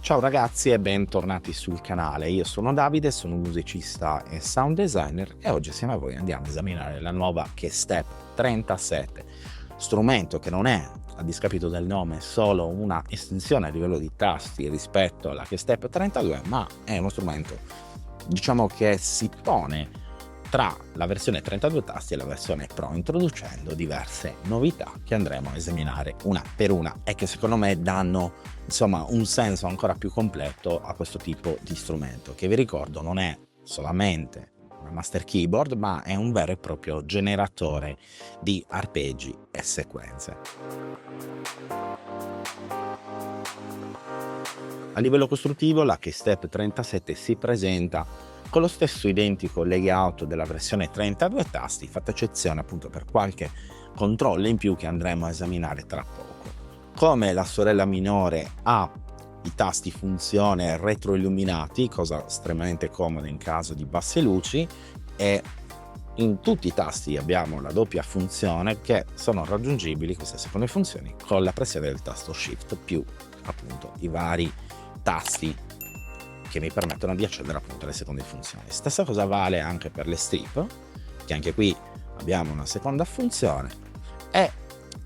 Ciao ragazzi e bentornati sul canale. Io sono Davide, sono un musicista e sound designer e oggi assieme a voi andiamo a esaminare la nuova Keystep 37, strumento che non è, a discapito del nome, solo una estensione a livello di tasti rispetto alla Keystep 32, ma è uno strumento, diciamo, che si pone tra la versione 32 tasti e la versione Pro, introducendo diverse novità che andremo a esaminare una per una e che secondo me danno insomma un senso ancora più completo a questo tipo di strumento, che vi ricordo non è solamente una master keyboard, ma è un vero e proprio generatore di arpeggi e sequenze. A livello costruttivo la Keystep 37 si presenta con lo stesso identico layout della versione 32 tasti, fatta eccezione appunto per qualche controllo in più che andremo a esaminare tra poco. Come la sorella minore ha i tasti funzione retroilluminati, cosa estremamente comoda in caso di basse luci, e in tutti i tasti abbiamo la doppia funzione che sono raggiungibili, queste seconde funzioni, con la pressione del tasto Shift più appunto i vari tasti che mi permettono di accedere appunto alle seconde funzioni. Stessa cosa vale anche per le strip, che anche qui abbiamo una seconda funzione, e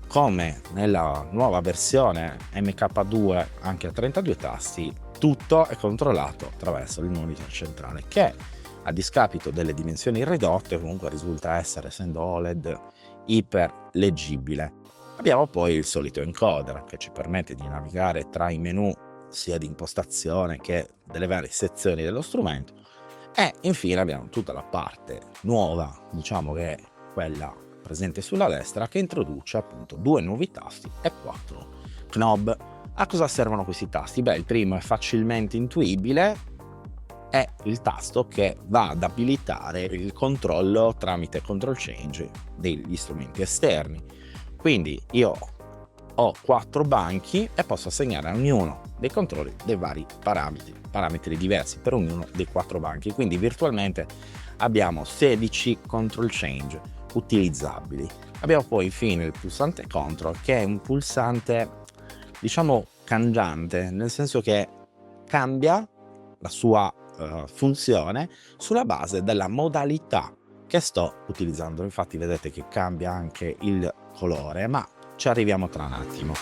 come nella nuova versione MK2 anche a 32 tasti, tutto è controllato attraverso il monitor centrale che, a discapito delle dimensioni ridotte, comunque risulta essere, essendo OLED, iper leggibile. Abbiamo poi il solito encoder che ci permette di navigare tra i menu sia di impostazione che delle varie sezioni dello strumento, e infine abbiamo tutta la parte nuova, diciamo che è quella presente sulla destra, che introduce appunto 2 nuovi tasti e 4 knob. A cosa servono questi tasti? Beh, il primo è facilmente intuibile, è il tasto che va ad abilitare il controllo tramite control change degli strumenti esterni. Quindi io ho 4 banchi e posso assegnare a ognuno dei controlli dei vari parametri diversi per ognuno dei 4 banchi, quindi virtualmente abbiamo 16 control change utilizzabili. Abbiamo poi infine il pulsante control, che è un pulsante, diciamo, cangiante, nel senso che cambia la sua funzione sulla base della modalità che sto utilizzando. Infatti vedete che cambia anche il colore, ma ci arriviamo tra un attimo.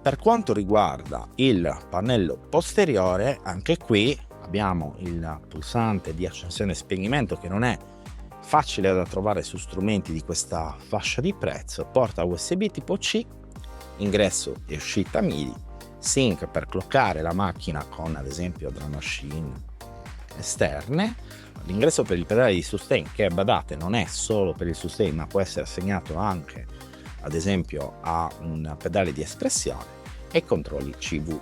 Per quanto riguarda il pannello posteriore, anche qui abbiamo il pulsante di accensione e spegnimento, che non è facile da trovare su strumenti di questa fascia di prezzo, porta USB tipo C, ingresso e uscita MIDI, sync per cloccare la macchina con ad esempio drum machine esterne, l'ingresso per il pedale di sustain, che badate non è solo per il sustain ma può essere assegnato anche ad esempio a un pedale di espressione, e i controlli CV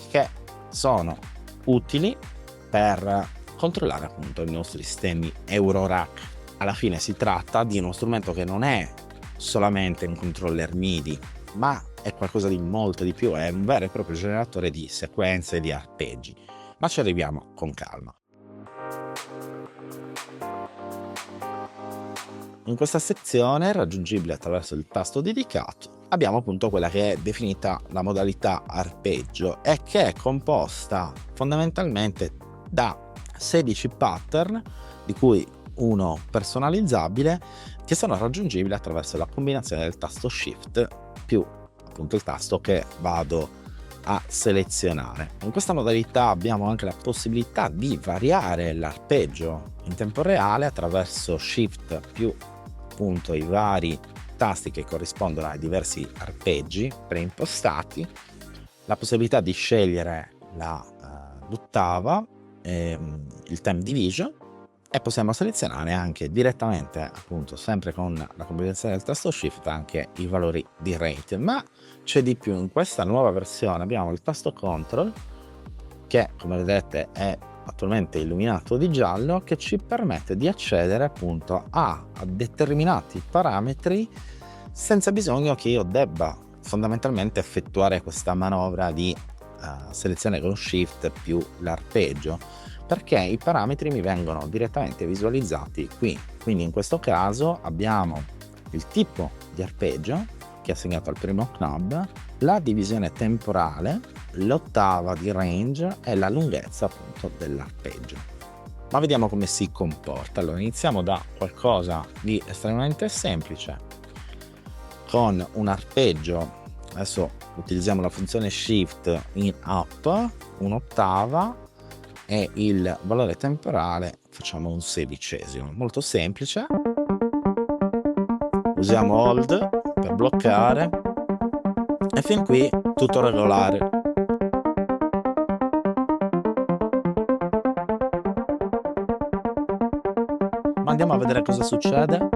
che sono utili per controllare appunto i nostri sistemi Eurorack. Alla fine si tratta di uno strumento che non è solamente un controller MIDI, ma è qualcosa di molto di più, è un vero e proprio generatore di sequenze e di arpeggi, ma ci arriviamo con calma. In questa sezione, raggiungibile attraverso il tasto dedicato, abbiamo appunto quella che è definita la modalità arpeggio e che è composta fondamentalmente da 16 pattern, di cui uno personalizzabile, che sono raggiungibili attraverso la combinazione del tasto Shift più appunto il tasto che vado a selezionare. In questa modalità abbiamo anche la possibilità di variare l'arpeggio in tempo reale attraverso Shift più appunto i vari tasti che corrispondono ai diversi arpeggi preimpostati, la possibilità di scegliere l'ottava, il time division, e possiamo selezionare anche direttamente, appunto sempre con la combinazione del tasto Shift, anche i valori di rate. Ma c'è di più: in questa nuova versione abbiamo il tasto control che, come vedete, è attualmente illuminato di giallo, che ci permette di accedere appunto a determinati parametri senza bisogno che io debba fondamentalmente effettuare questa manovra di selezione con Shift più l'arpeggio, perché i parametri mi vengono direttamente visualizzati qui. Quindi in questo caso abbiamo il tipo di arpeggio, che è assegnato al primo knob, la divisione temporale, l'ottava di range e la lunghezza appunto dell'arpeggio. Ma vediamo come si comporta. Allora, iniziamo da qualcosa di estremamente semplice, con un arpeggio. Adesso utilizziamo la funzione shift in up, un'ottava, e il valore temporale facciamo un sedicesimo, molto semplice. Usiamo hold per bloccare e fin qui tutto regolare. Ma andiamo a vedere cosa succede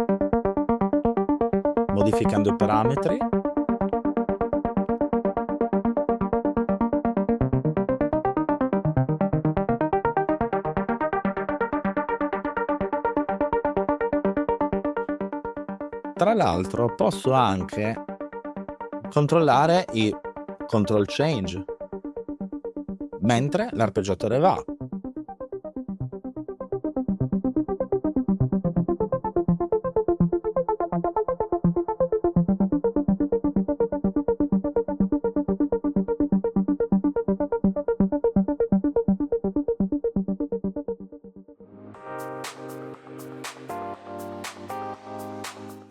modificando i parametri. Tra l'altro posso anche controllare i control change mentre l'arpeggiatore va.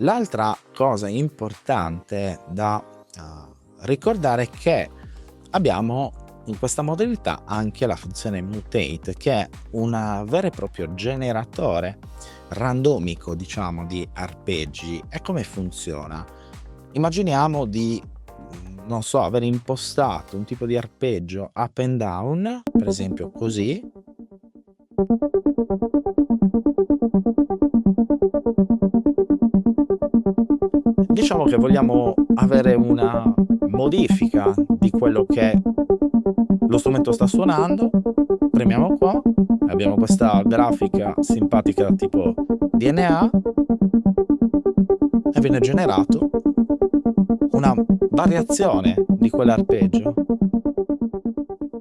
L'altra cosa importante da ricordare è che abbiamo in questa modalità anche la funzione mutate, che è un vero e proprio generatore randomico, diciamo, di arpeggi. E come funziona? Immaginiamo di, non so, aver impostato un tipo di arpeggio up and down, per esempio così. Diciamo che vogliamo avere una modifica di quello che lo strumento sta suonando, premiamo qua, abbiamo questa grafica simpatica tipo DNA e viene generato una variazione di quell'arpeggio,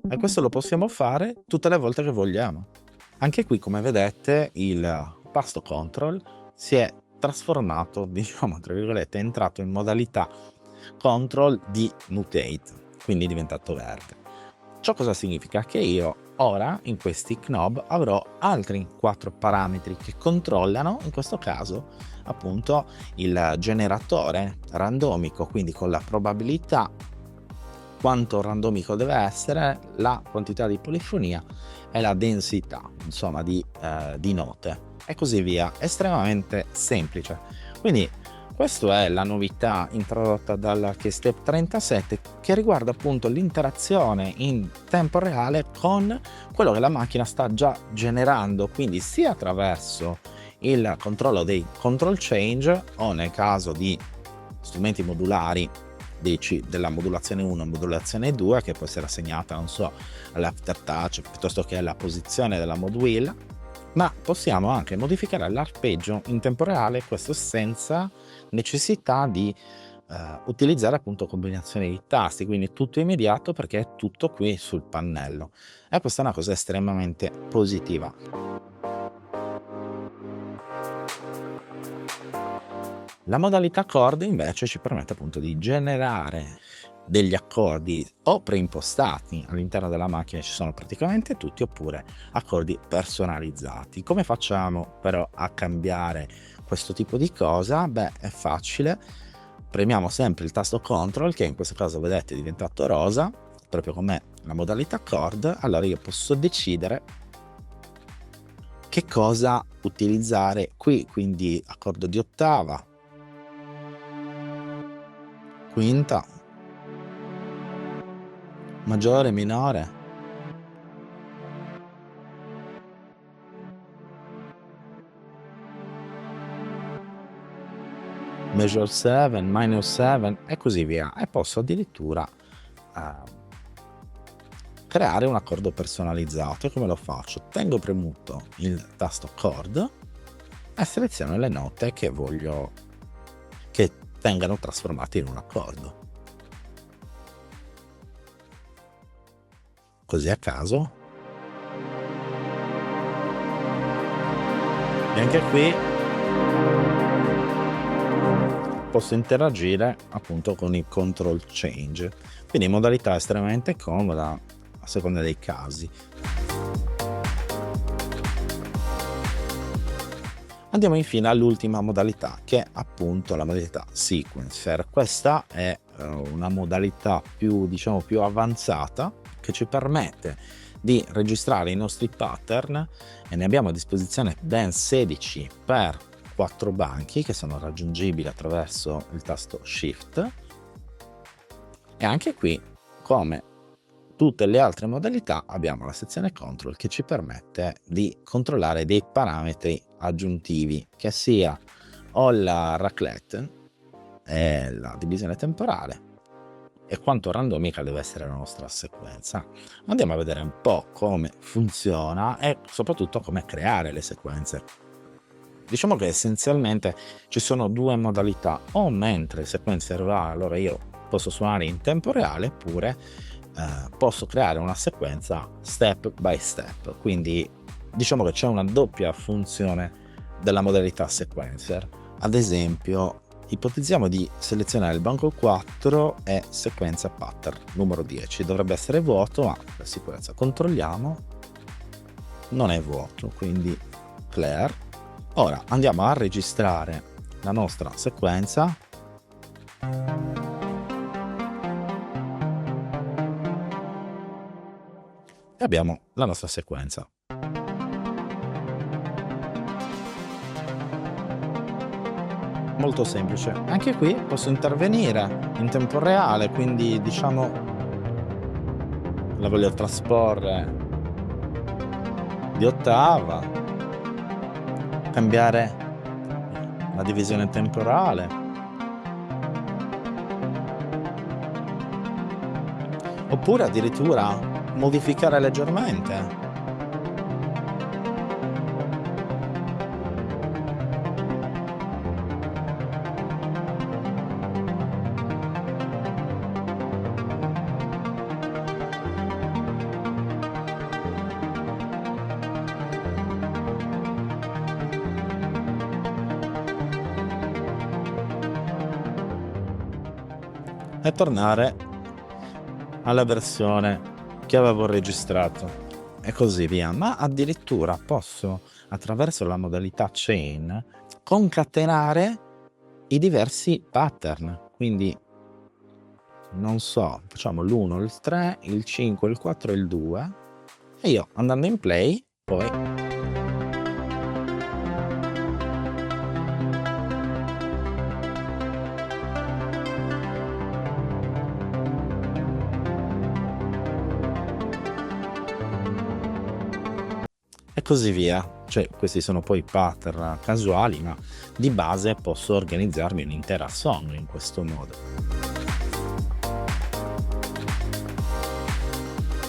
e questo lo possiamo fare tutte le volte che vogliamo. Anche qui, come vedete, il tasto control si è trasformato, diciamo tra virgolette, è entrato in modalità control di mutate, quindi è diventato verde. Ciò cosa significa? Che io ora in questi knob avrò altri 4 parametri che controllano, in questo caso appunto, il generatore randomico, quindi con la probabilità, quanto randomico deve essere, la quantità di polifonia e la densità, insomma, di note e così via. Estremamente semplice. Quindi questa è la novità introdotta dal Keystep 37, che riguarda appunto l'interazione in tempo reale con quello che la macchina sta già generando, quindi sia attraverso il controllo dei control change, o nel caso di strumenti modulari della modulazione 1 e modulazione 2, che può essere assegnata, non so, all'aftertouch piuttosto che alla posizione della mod wheel, ma possiamo anche modificare l'arpeggio in tempo reale, questo senza necessità di utilizzare appunto combinazioni di tasti, quindi tutto immediato perché è tutto qui sul pannello, e questa è una cosa estremamente positiva. La modalità chord invece ci permette appunto di generare degli accordi o preimpostati all'interno della macchina, ci sono praticamente tutti, oppure accordi personalizzati. Come facciamo però a cambiare questo tipo di cosa? Beh, è facile, premiamo sempre il tasto control, che in questo caso vedete è diventato rosa, proprio come la modalità chord. Allora io posso decidere che cosa utilizzare qui, quindi accordo di ottava, quinta, maggiore, minore, major 7, minor 7 e così via. E posso addirittura creare un accordo personalizzato. E come lo faccio? Tengo premuto il tasto chord e seleziono le note che voglio che vengano trasformate in un accordo, così a caso. E anche qui posso interagire appunto con il control change, quindi modalità estremamente comoda a seconda dei casi. Andiamo infine all'ultima modalità, che è appunto la modalità sequencer. Questa è una modalità più, diciamo, più avanzata, che ci permette di registrare i nostri pattern, e ne abbiamo a disposizione ben 16 per 4 banchi che sono raggiungibili attraverso il tasto Shift. E anche qui, come tutte le altre modalità, abbiamo la sezione control che ci permette di controllare dei parametri aggiuntivi, che sia o la raclette e la divisione temporale e quanto randomica deve essere la nostra sequenza. Andiamo a vedere un po' come funziona e soprattutto come creare le sequenze. Diciamo che essenzialmente ci sono due modalità: o mentre il sequencer va, allora io posso suonare in tempo reale, oppure posso creare una sequenza step by step. Quindi diciamo che c'è una doppia funzione della modalità sequencer. Ad esempio, ipotizziamo di selezionare il banco 4 e sequenza pattern numero 10. Dovrebbe essere vuoto, ma per sicurezza controlliamo. Non è vuoto, quindi clear. Ora andiamo a registrare la nostra sequenza. E abbiamo la nostra sequenza. Molto semplice. Anche qui posso intervenire in tempo reale, quindi diciamo la voglio trasporre di ottava, cambiare la divisione temporale, oppure addirittura modificare leggermente. E tornare alla versione che avevo registrato e così via. Ma addirittura posso, attraverso la modalità chain, concatenare i diversi pattern. Quindi non so, facciamo l'1, il 3, il 5, il 4 e il 2, e io andando in play poi e così via. Cioè, questi sono poi pattern casuali, ma di base posso organizzarmi un'intera song in questo modo.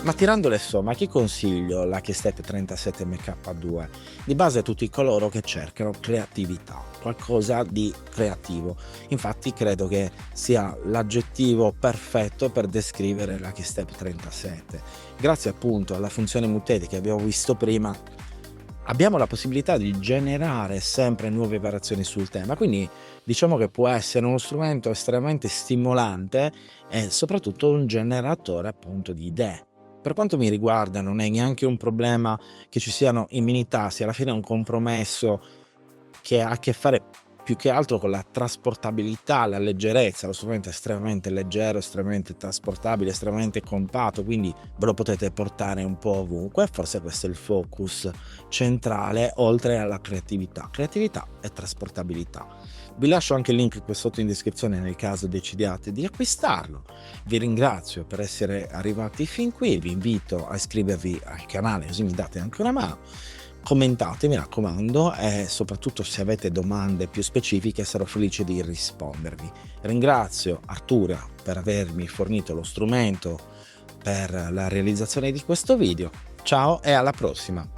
Ma tirando le somme, a chi consiglio la Keystep 37 MK2? Di base a tutti coloro che cercano creatività, qualcosa di creativo. Infatti credo che sia l'aggettivo perfetto per descrivere la Keystep 37. Grazie appunto alla funzione muteti che abbiamo visto prima, abbiamo la possibilità di generare sempre nuove variazioni sul tema, quindi diciamo che può essere uno strumento estremamente stimolante e soprattutto un generatore appunto di idee. Per quanto mi riguarda non è neanche un problema che ci siano i mini tasti, alla fine è un compromesso che ha a che fare più che altro con la trasportabilità, la leggerezza. Lo strumento è estremamente leggero, estremamente trasportabile, estremamente compatto, quindi ve lo potete portare un po' ovunque. Forse questo è il focus centrale, oltre alla creatività e trasportabilità. Vi lascio anche il link qui sotto in descrizione nel caso decidiate di acquistarlo. Vi ringrazio per essere arrivati fin qui, vi invito a iscrivervi al canale così mi date anche una mano. Commentate, mi raccomando, e soprattutto se avete domande più specifiche sarò felice di rispondervi. Ringrazio Artura per avermi fornito lo strumento per la realizzazione di questo video. Ciao e alla prossima!